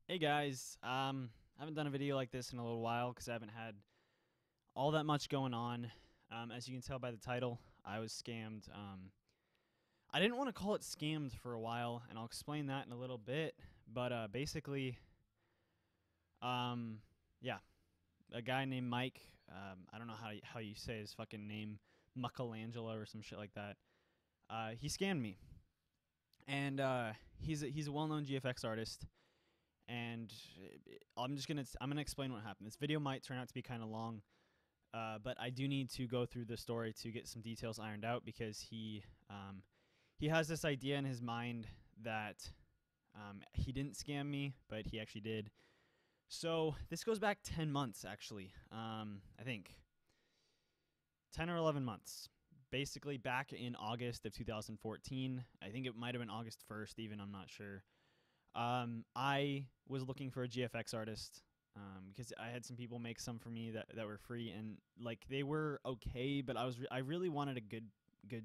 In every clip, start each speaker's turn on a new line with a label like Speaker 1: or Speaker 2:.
Speaker 1: Hey guys, I haven't done a video like this in a little while because I haven't had all that much going on. As you can tell by the title, I was scammed. I didn't want to call it scammed for a while, and I'll explain that in a little bit. But basically, um, yeah, a guy named Mike. I don't know how you say his fucking name, Mukelangelo or some shit like that. He scammed me, and he's a well-known GFX artist. And I'm gonna explain what happened. This video might turn out to be kind of long, but I do need to go through the story to get some details ironed out because he has this idea in his mind that he didn't scam me, but he actually did. So this goes back 10 months actually. I think 10 or 11 months. Basically back in August of 2014. I think it might have been August 1st even, I'm not sure. I was looking for a GFX artist because I had some people make some for me that were free, and like they were okay, but I really wanted a good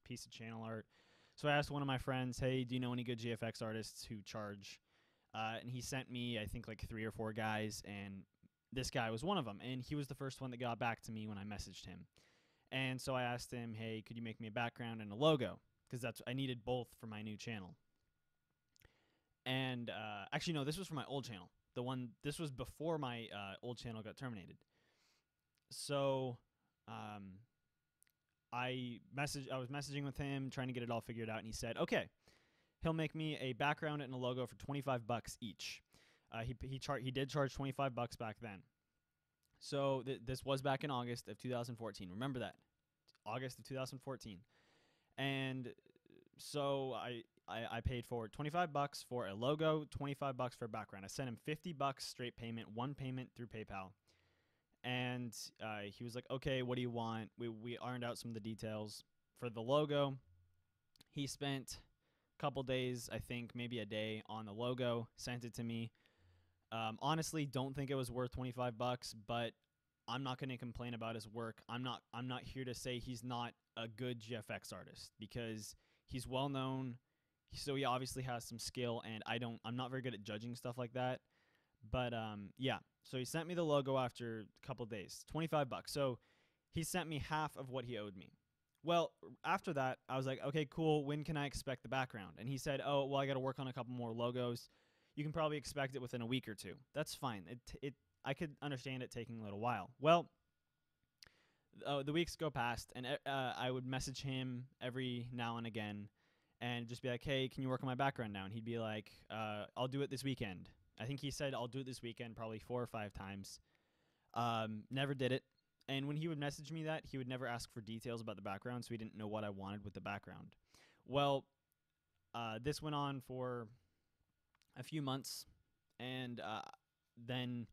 Speaker 1: piece of channel art. So I asked one of my friends, "Hey, do you know any good GFX artists who charge?" And he sent me, I think, like 3 or 4 guys, and this guy was one of them, and he was the first one that got back to me when I messaged him. And so I asked him, "Hey, could you make me a background and a logo?" Because I needed both for my new channel. And actually, no, this was for my old channel. This was before my old channel got terminated. So, um, I was messaging with him, trying to get it all figured out, and he said, okay, he'll make me a background and a logo for $25 each. He did charge $25 back then. So this was back in August of 2014. Remember that, August of 2014. And so I paid for $25 for a logo, $25 for a background. I sent him $50 straight payment, one payment through PayPal. And he was like, okay, what do you want? We ironed out some of the details. For the logo, he spent a couple days, I think maybe a day on the logo, sent it to me. Honestly, don't think it was worth $25, but I'm not going to complain about his work. I'm not here to say he's not a good GFX artist because he's well known. So he obviously has some skill, and I'm not very good at judging stuff like that. But yeah. So he sent me the logo after a couple days, $25. So he sent me half of what he owed me. Well, after that, I was like, okay, cool. When can I expect the background? And he said, oh, well, I got to work on a couple more logos. You can probably expect it within a week or two. That's fine. I could understand it taking a little while. Well, the weeks go past, and I would message him every now and again and just be like, hey, can you work on my background now? And he'd be like, I'll do it this weekend. I think he said, I'll do it this weekend probably 4 or 5 times. Never did it. And when he would message me that, he would never ask for details about the background, so he didn't know what I wanted with the background. Well, this went on for a few months, and then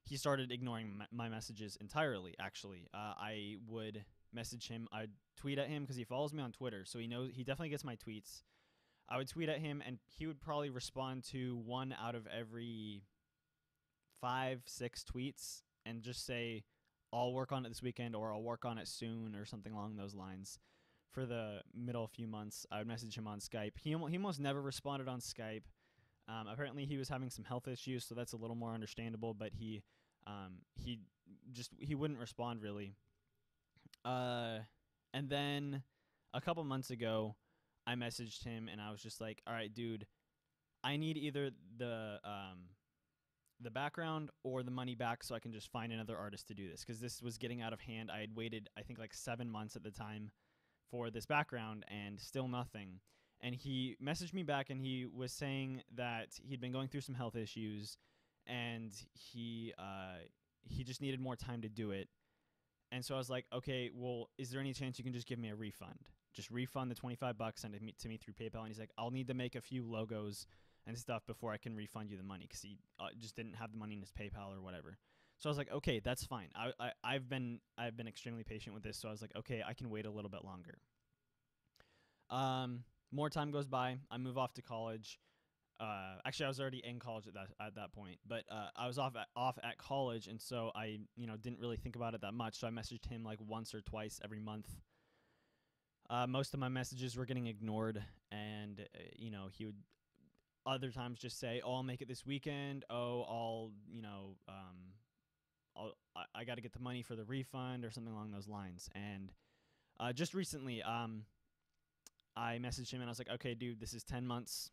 Speaker 1: he started ignoring my messages entirely. Actually, I would message him. I'd tweet at him because he follows me on Twitter, so he definitely gets my tweets. I would tweet at him, and he would probably respond to one out of every 5, 6 tweets, and just say, "I'll work on it this weekend," or "I'll work on it soon," or something along those lines. For the middle few months, I would message him on Skype. He almost never responded on Skype. Apparently, he was having some health issues, so that's a little more understandable. But he wouldn't respond really. And then a couple months ago, I messaged him and I was just like, "All right, dude, I need either the background or the money back so I can just find another artist to do this because this was getting out of hand. I had waited, I think, like 7 months at the time for this background and still nothing." And he messaged me back and he was saying that he'd been going through some health issues and he just needed more time to do it. And so I was like, okay, well, is there any chance you can just give me a refund? Just refund the $25, send it to me through PayPal. And he's like, I'll need to make a few logos and stuff before I can refund you the money because he just didn't have the money in his PayPal or whatever. So I was like, okay, that's fine. I've been extremely patient with this, so I was like, okay, I can wait a little bit longer. More time goes by. I move off to college. Actually, I was already in college at that point, but I was off at college, and so I didn't really think about it that much. So I messaged him like once or twice every month. Most of my messages were getting ignored, and he would other times just say, "Oh, I'll make it this weekend. Oh, I'll I got to get the money for the refund," or something along those lines. And just recently, I messaged him and I was like, "Okay, dude, this is 10 months.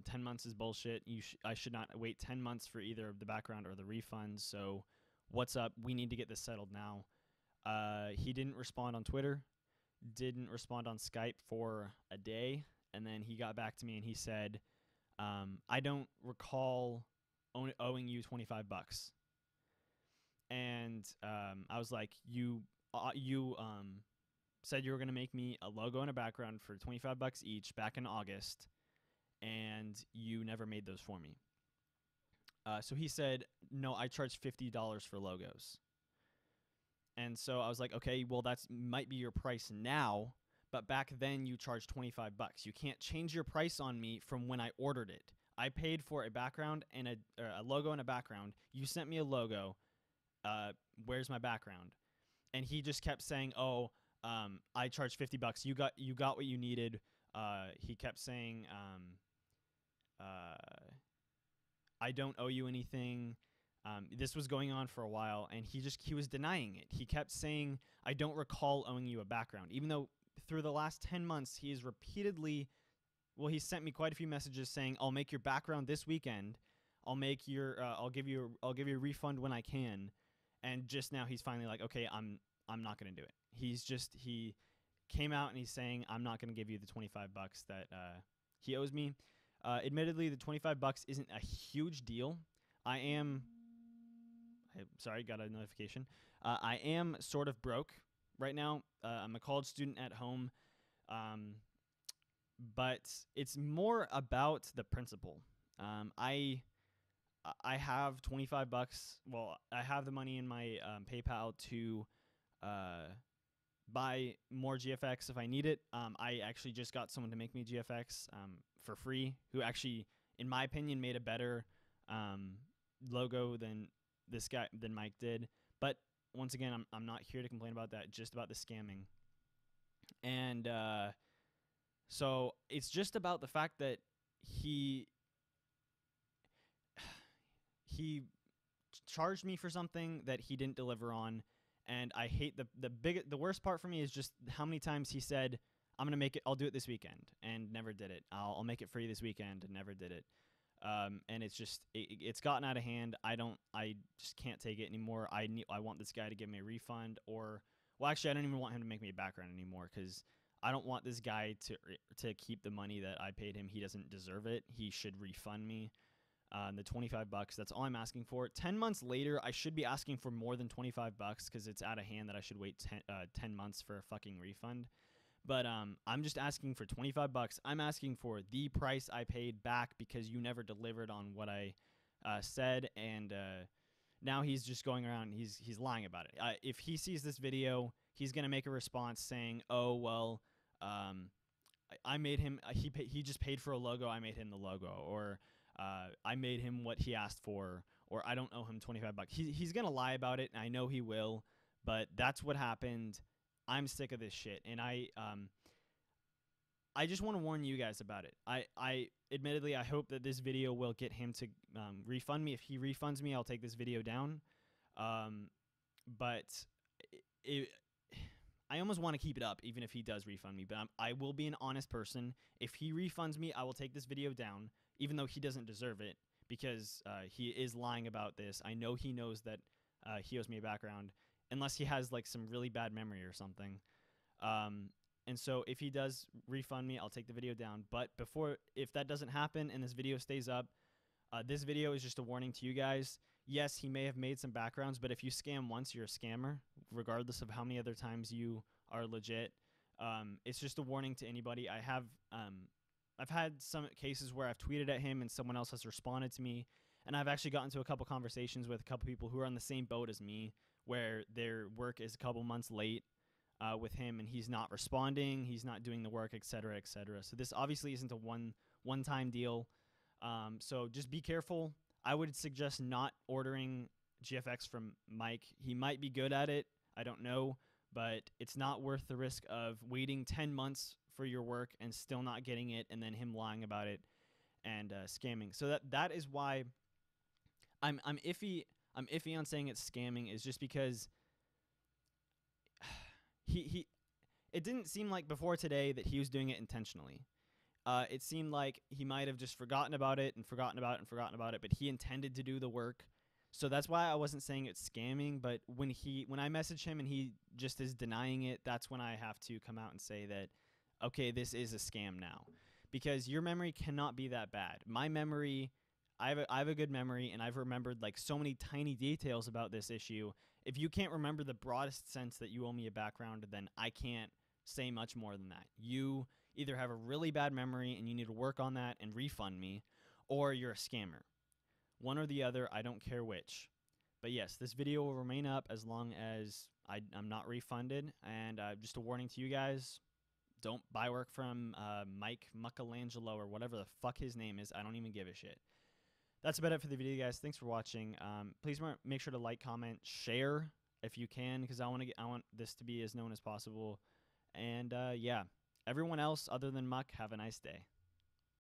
Speaker 1: 10 months is bullshit. I should not wait 10 months for either the background or the refund. So what's up? We need to get this settled now." He didn't respond on Twitter, didn't respond on Skype for a day, and then he got back to me and he said, "I don't recall owing you $25." And I was like, "You said you were gonna make me a logo and a background for $25 each back in August, and you never made those for me." So he said, "No, I charge $50 for logos." And so I was like, "Okay, well that might be your price now, but back then you charged $25. You can't change your price on me from when I ordered it. I paid for a background and a logo and a background. You sent me a logo. Where's my background?" And he just kept saying, "Oh, I charged $50. You got what you needed." He kept saying, "I don't owe you anything." This was going on for a while, and he was denying it. He kept saying, "I don't recall owing you a background," even though through the last 10 months he has repeatedly, well, he sent me quite a few messages saying, "I'll make your background this weekend. I'll make your I'll give you a refund when I can." And just now he's finally like, "Okay, I'm not going to do it." He came out and he's saying, "I'm not going to give you the $25 that he owes me." Admittedly, the $25 isn't a huge deal. Sorry, got a notification. I am sort of broke right now. I'm a college student at home, but it's more about the principle. I have $25. Well, I have the money in my PayPal to buy more GFX if I need it. I actually just got someone to make me GFX for free, who actually, in my opinion, made a better logo than Mike did. But once again, I'm not here to complain about that, just about the scamming. And so it's just about the fact that he charged me for something that he didn't deliver on. And I hate the worst part for me is just how many times he said, "I'm gonna make it. I'll do it this weekend," and never did it. I'll make it free this weekend and never did it. And it's just it's gotten out of hand. I just can't take it anymore. I want this guy to give me a refund, or well, actually, I don't even want him to make me a background anymore, because I don't want this guy to keep the money that I paid him. He doesn't deserve it. He should refund me the $25. That's all I'm asking for. 10 months later, I should be asking for more than $25 because it's out of hand that I should wait 10 months for a fucking refund. But I'm just asking for $25. I'm asking for the price I paid back because you never delivered on what I said, and now he's just going around. He's lying about it. If he sees this video, he's gonna make a response saying, "Oh well, I made him. He just paid for a logo. I made him the logo," or "I made him what he asked for," or "I don't owe him $25." He's gonna lie about it, and I know he will. But that's what happened. I'm sick of this shit, and I just want to warn you guys about it. I admittedly, I hope that this video will get him to refund me. If he refunds me, I'll take this video down. But I almost want to keep it up, even if he does refund me. But I will be an honest person. If he refunds me, I will take this video down, even though he doesn't deserve it, because he is lying about this. I know he knows that he owes me a background, unless he has like some really bad memory or something. And so if he does refund me, I'll take the video down. But if that doesn't happen and this video stays up, this video is just a warning to you guys. Yes, he may have made some backgrounds, but if you scam once, you're a scammer, regardless of how many other times you are legit. It's just a warning to anybody. I've had some cases where I've tweeted at him and someone else has responded to me, and I've actually gotten to a couple conversations with a couple people who are on the same boat as me, where their work is a couple months late with him, and he's not responding, he's not doing the work, etc., etc. So this obviously isn't a one-time deal. So just be careful. I would suggest not ordering GFX from Mike. He might be good at it, I don't know, but it's not worth the risk of waiting 10 months for your work and still not getting it, and then him lying about it. and scamming. So that is why I'm iffy. I'm iffy on saying it's scamming, is just because he it didn't seem like before today that he was doing it intentionally. It seemed like he might have just forgotten about it and forgotten about it and forgotten about it, but he intended to do the work. So that's why I wasn't saying it's scamming. But when I message him and he just is denying it, that's when I have to come out and say that, okay, this is a scam now, because your memory cannot be that bad. My memory, I have a good memory, and I've remembered like so many tiny details about this issue. If you can't remember the broadest sense that you owe me a background, then I can't say much more than that. You either have a really bad memory and you need to work on that and refund me, or you're a scammer. One or the other, I don't care which. But yes, this video will remain up as long as I'm not refunded. And just a warning to you guys, don't buy work from Mike Mukelangelo or whatever the fuck his name is. I don't even give a shit. That's about it for the video, guys. Thanks for watching. Please make sure to like, comment, share if you can, because I want this to be as known as possible. And yeah, everyone else other than Muck, have a nice day.